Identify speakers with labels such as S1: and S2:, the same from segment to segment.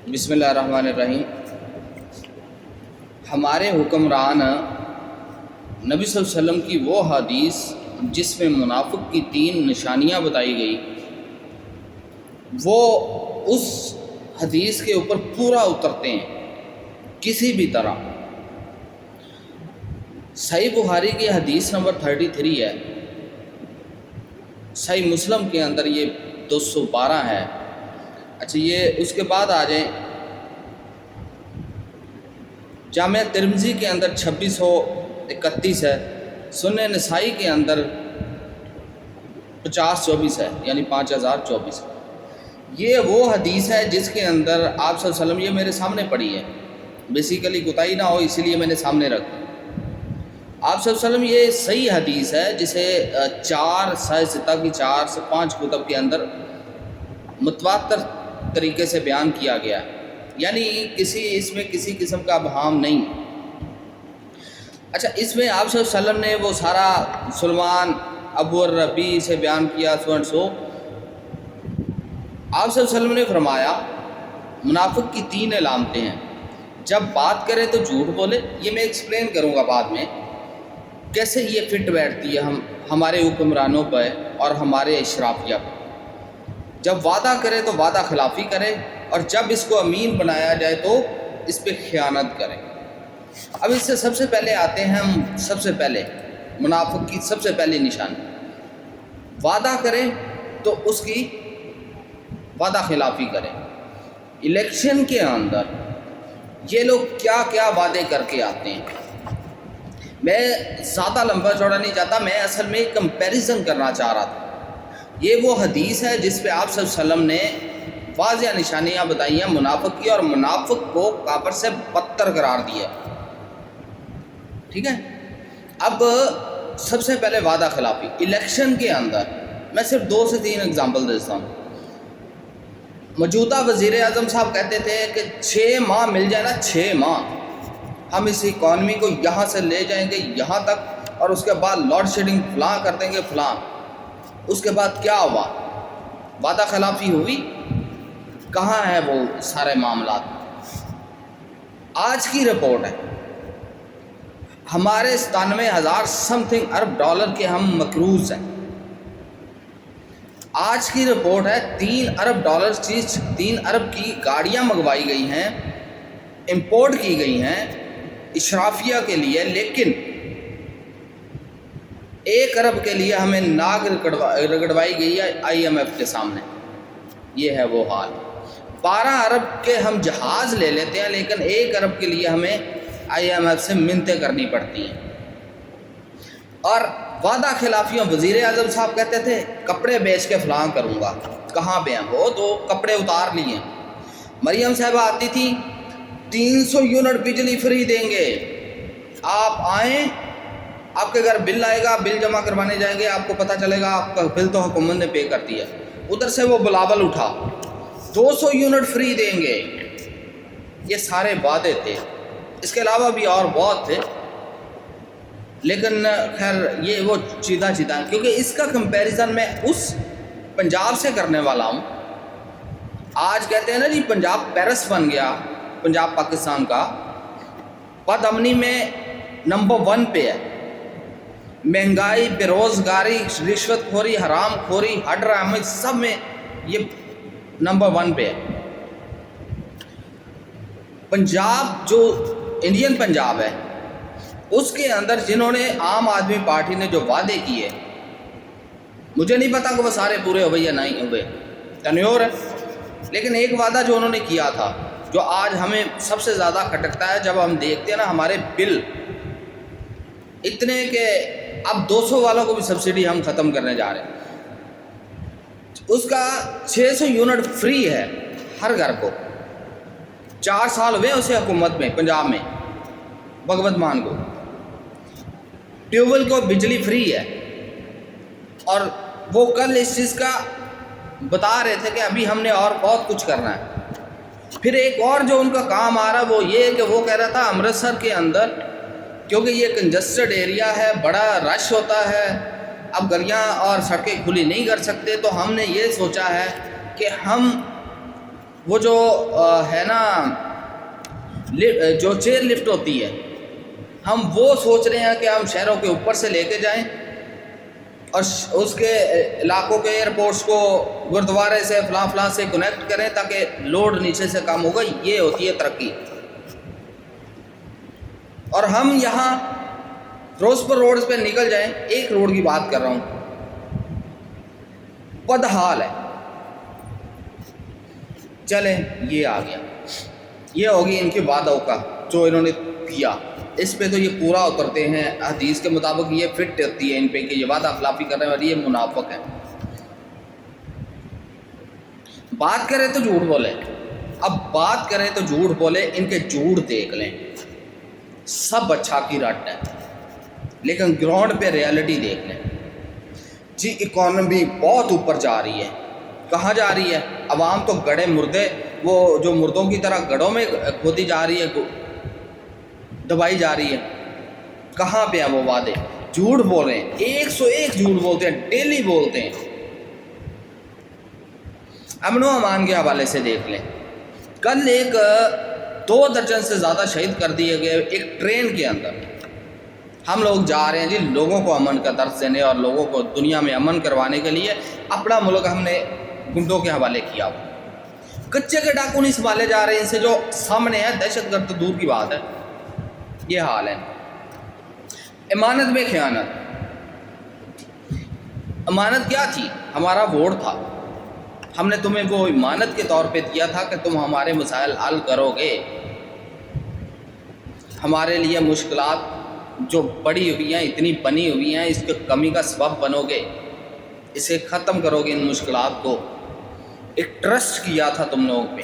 S1: بسم اللہ الرحمن الرحیم۔ ہمارے حکمران نبی صلی اللہ علیہ وسلم کی وہ حدیث جس میں منافق کی 3 نشانیاں بتائی گئی، وہ اس حدیث کے اوپر پورا اترتے ہیں کسی بھی طرح۔ صحیح بخاری کی حدیث نمبر 33 ہے، صحیح مسلم کے اندر یہ 212 ہے۔ اچھا، یہ اس کے بعد آ جائیں، جامعہ ترمذی کے اندر 2631 ہے، سنن نسائی کے اندر 5024 ہے، یعنی 5024۔ یہ وہ حدیث ہے جس کے اندر آپ صلی اللہ علیہ وسلم، یہ میرے سامنے پڑھی ہے، بیسیکلی کوتاہی نہ ہو اسی لیے میں نے سامنے رکھ دی۔ آپ صلی اللہ علیہ وسلم، یہ صحیح حدیث ہے جسے 4 6 کی 4 سے 5 کتب کے اندر متواتر طریقے سے بیان کیا گیا ہے، یعنی اس میں کسی قسم کا ابہام نہیں۔ اچھا، اس میں آپ صلی اللہ علیہ وسلم نے وہ سارا سلمان ابو الربیع سے بیان کیا، سو اینڈ سو۔ آپ صلی اللہ علیہ وسلم نے فرمایا منافق کی 3 علامتیں ہیں، جب بات کرے تو جھوٹ بولے۔ یہ میں ایکسپلین کروں گا بعد میں کیسے یہ فٹ بیٹھتی ہے ہمارے حکمرانوں پہ اور ہمارے اشرافیہ پہ۔ جب وعدہ کرے تو وعدہ خلافی کرے، اور جب اس کو امین بنایا جائے تو اس پہ خیانت کرے۔ اب اس سے سب سے پہلے آتے ہیں ہم، سب سے پہلے منافق کی سب سے پہلی نشانی، وعدہ کرے تو اس کی وعدہ خلافی کرے۔ الیکشن کے اندر یہ لوگ کیا کیا وعدے کر کے آتے ہیں، میں زیادہ لمبا چوڑا نہیں چاہتا، میں اصل میں کمپیریزن کرنا چاہ رہا تھا۔ یہ وہ حدیث ہے جس پہ آپ صلی اللہ علیہ وسلم نے واضح نشانیاں بتائی ہیں منافق کی، اور منافق کو کافر سے بدتر قرار دیا۔ ٹھیک ہے، اب سب سے پہلے وعدہ خلافی الیکشن کے اندر۔ میں صرف 2 سے 3 اگزامپل دیتا ہوں۔ موجودہ وزیر اعظم صاحب کہتے تھے کہ 6 ماہ مل جائے نا، 6 ماہ ہم اس اکانومی کو یہاں سے لے جائیں گے یہاں تک، اور اس کے بعد لوڈ شیڈنگ فلاں کر دیں گے فلاں۔ اس کے بعد کیا ہوا؟ وعدہ خلافی ہوئی؟ کہاں ہے وہ سارے معاملات؟ آج کی رپورٹ ہے ہمارے 97,000 سم تھنگ ارب ڈالر کے ہم مقروض ہیں۔ آج کی رپورٹ ہے 3 ارب ڈالر چیز، 3 ارب کی گاڑیاں منگوائی گئی ہیں، امپورٹ کی گئی ہیں اشرافیہ کے لیے، لیکن 1 ارب کے لیے ہمیں ناک رگڑوائی گئی ہے IMF کے سامنے۔ یہ ہے وہ حال۔ 12 ارب کے ہم جہاز لے لیتے ہیں، لیکن 1 ارب کے لیے ہمیں IMF سے منتیں کرنی پڑتی ہیں۔ اور وعدہ خلافیوں، وزیر اعظم صاحب کہتے تھے کپڑے بیچ کے فلاں کروں گا، کہاں پہ ہیں وہ؟ تو کپڑے اتار لیے۔ مریم صاحبہ آتی تھی 300 یونٹ بجلی فری دیں گے، آپ آئیں، آپ کے گھر بل آئے گا، بل جمع کروانے جائیں گے، آپ کو پتہ چلے گا آپ کا بل تو حکومت نے پے کر دیا۔ ادھر سے وہ بلاول اٹھا 200 یونٹ فری دیں گے۔ یہ سارے وعدے تھے، اس کے علاوہ بھی اور بہت تھے، لیکن خیر یہ وہ چیدہ کیونکہ اس کا کمپیریزن میں اس پنجاب سے کرنے والا ہوں۔ آج کہتے ہیں نا جی پنجاب پیرس بن گیا، پنجاب پاکستان کا بد امنی میں نمبر 1 پہ ہے، مہنگائی، بے روزگاری، رشوت خوری، حرام خوری، ہڈ رحمی، سب میں یہ نمبر 1 پہ ہے۔ پنجاب جو انڈین پنجاب ہے، اس کے اندر جنہوں نے عام آدمی پارٹی نے جو وعدے کیے، مجھے نہیں پتا کہ وہ سارے پورے ہوئے یا نہیں ہوئے، ٹنیور ہے، لیکن ایک وعدہ جو انہوں نے کیا تھا، جو آج ہمیں سب سے زیادہ کھٹکتا ہے جب ہم دیکھتے ہیں نا ہمارے بل اتنے کہ اب 200 والوں کو بھی سبسڈی ہم ختم کرنے جا رہے ہیں۔ اس کا 600 یونٹ فری ہے ہر گھر کو، 4 سال ہوئے اسے حکومت میں، پنجاب میں بھگوت مان کو۔ ٹیوب ویل کو بجلی فری ہے، اور وہ کل اس چیز کا بتا رہے تھے کہ ابھی ہم نے اور بہت کچھ کرنا ہے۔ پھر ایک اور جو ان کا کام آ رہا وہ یہ کہ وہ کہہ رہا تھا امرتسر کے اندر، کیونکہ یہ کنجسٹڈ ایریا ہے، بڑا رش ہوتا ہے، اب گلیاں اور سڑکیں کھلی نہیں کر سکتے، تو ہم نے یہ سوچا ہے کہ ہم وہ جو ہے نا جو چیئر لفٹ ہوتی ہے، ہم وہ سوچ رہے ہیں کہ ہم شہروں کے اوپر سے لے کے جائیں اور اس کے علاقوں کے ایئرپورٹس کو گردوارے سے فلاں فلاں سے کنیکٹ کریں تاکہ لوڈ نیچے سے کم ہوگا. یہ ہوتی ہے ترقی. اور ہم یہاں روز پر روڈز پہ نکل جائیں، ایک روڈ کی بات کر رہا ہوں، بدحال ہے. چلیں یہ آ گیا، یہ ہوگی ان کی وعدوں کا جو انہوں نے کیا. اس پہ تو یہ پورا اترتے ہیں، حدیث کے مطابق یہ فٹ ہوتی ہے ان پہ کہ یہ وعدہ خلافی کرنے والی، یہ منافق ہے. بات کریں تو جھوٹ بولے. اب بات کریں تو جھوٹ بولے، ان کے جھوٹ دیکھ لیں، سب اچھا کی رٹ ہے، لیکن گراؤنڈ پہ ریالٹی دیکھ لیں. جی اکانومی بہت اوپر جا رہی ہے. کہاں جا رہی ہے؟ عوام تو گڑے مردے، وہ جو مردوں کی طرح گڑوں میں کھودی جا رہی ہے، دبائی جا رہی ہے. کہاں پہ ہیں وہ وعدے؟ جھوٹ بول رہے ہیں، 101 جھوٹ بولتے ہیں، ڈیلی بولتے ہیں. امن و امان کے حوالے سے دیکھ لیں، کل 2 درجن سے زیادہ شہید کر دیے گئے ایک ٹرین کے اندر. ہم لوگ جا رہے ہیں جی لوگوں کو امن کا درس دینے اور لوگوں کو دنیا میں امن کروانے کے لیے. اپنا ملک ہم نے گنڈوں کے حوالے کیا. کچے کے ڈاکو نہیں سنبھالے جا رہے ہیں، ان سے جو سامنے ہے دہشت گرد تو دور کی بات ہے. یہ حال ہے. امانت میں خیانت. امانت کیا تھی؟ ہمارا ووٹ تھا. ہم نے تمہیں وہ امانت کے طور پہ دیا تھا کہ تم ہمارے مسائل حل کرو گے، ہمارے لیے مشکلات جو بڑی ہوئی ہیں، اتنی بنی ہوئی ہیں، اس کے کمی کا سبب بنو گے، اسے ختم کرو گے. ان مشکلات کو ایک ٹرسٹ کیا تھا تم لوگوں پہ.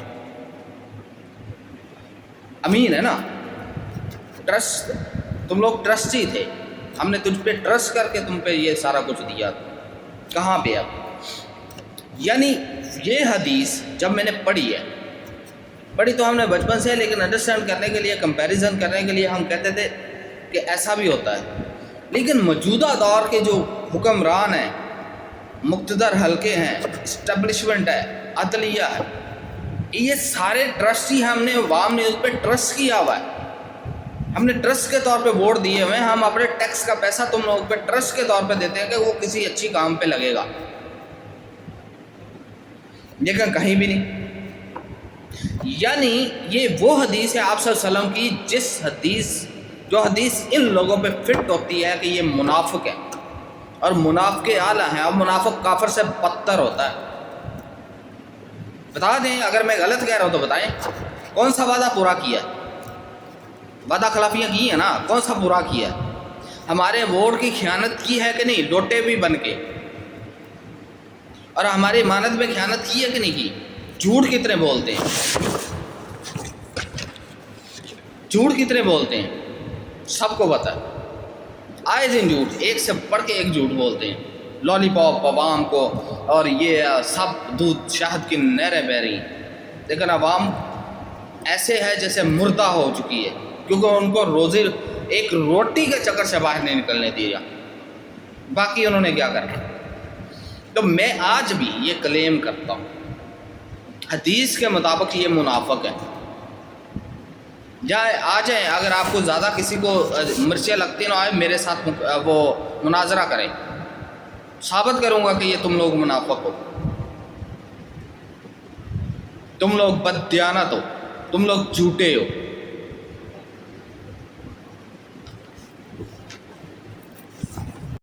S1: امین ہے نا، ٹرسٹ. تم لوگ ٹرسٹی تھے. ہم نے تجھ پہ ٹرسٹ کر کے تم پہ یہ سارا کچھ دیا تھا. کہاں پہ اب؟ یعنی یہ حدیث جب میں نے پڑھی تو ہم نے بچپن سے، لیکن انڈرسٹینڈ کرنے کے لیے، کمپیریزن کرنے کے لیے ہم کہتے تھے کہ ایسا بھی ہوتا ہے. لیکن موجودہ دور کے جو حکمران ہیں، مقتدر حلقے ہیں، اسٹیبلشمنٹ ہے، عدلیہ ہے، یہ سارے ٹرسٹ ہی ہم نے عوام نے اس پہ ٹرسٹ کیا ہوا ہے. ہم نے ٹرسٹ کے طور پہ ووٹ دیے ہوئے ہیں. ہم اپنے ٹیکس کا پیسہ تم لوگوں پہ ٹرسٹ کے طور پہ دیتے ہیں کہ وہ کسی اچھی کام پہ لگے گا، لیکن کہیں بھی نہیں. یعنی یہ وہ حدیث ہے آپ صلی اللہ علیہ وسلم کی، جو حدیث ان لوگوں پہ فٹ ہوتی ہے کہ یہ منافق ہے اور منافق اعلیٰ ہیں، اور منافق کافر سے بدتر ہوتا ہے. بتا دیں اگر میں غلط کہہ رہا ہوں تو بتائیں، کون سا وعدہ پورا کیا ہے؟ وعدہ خلافیاں کی ہیں نا، کون سا پورا کیا ہے؟ ہمارے ووٹ کی خیانت کی ہے کہ نہیں، لوٹے بھی بن کے؟ اور ہماری امانت میں خیانت کی ہے کہ نہیں کی؟ جھوٹ کتنے بولتے ہیں، جھوٹ کتنے بولتے ہیں، سب کو پتہ ہے. آئے دن جھوٹ، ایک سے بڑھ کے ایک جھوٹ بولتے ہیں. لالی پاپ عوام کو، اور یہ سب دودھ شہد کی نہریں بہ رہی ہیں، لیکن عوام ایسے ہے جیسے مردہ ہو چکی ہے، کیونکہ ان کو روزی ایک روٹی کے چکر سے باہر نہیں نکلنے دیا. باقی انہوں نے کیا کرنا. تو میں آج بھی یہ کلیم کرتا ہوں، حدیث کے مطابق یہ منافق ہے. آ جائیں، اگر آپ کو زیادہ کسی کو مرچیں لگتی نہ آئے، میرے ساتھ وہ مناظرہ کریں، ثابت کروں گا کہ یہ تم لوگ منافق ہو، تم لوگ بددیانت ہو، تم لوگ جھوٹے ہو.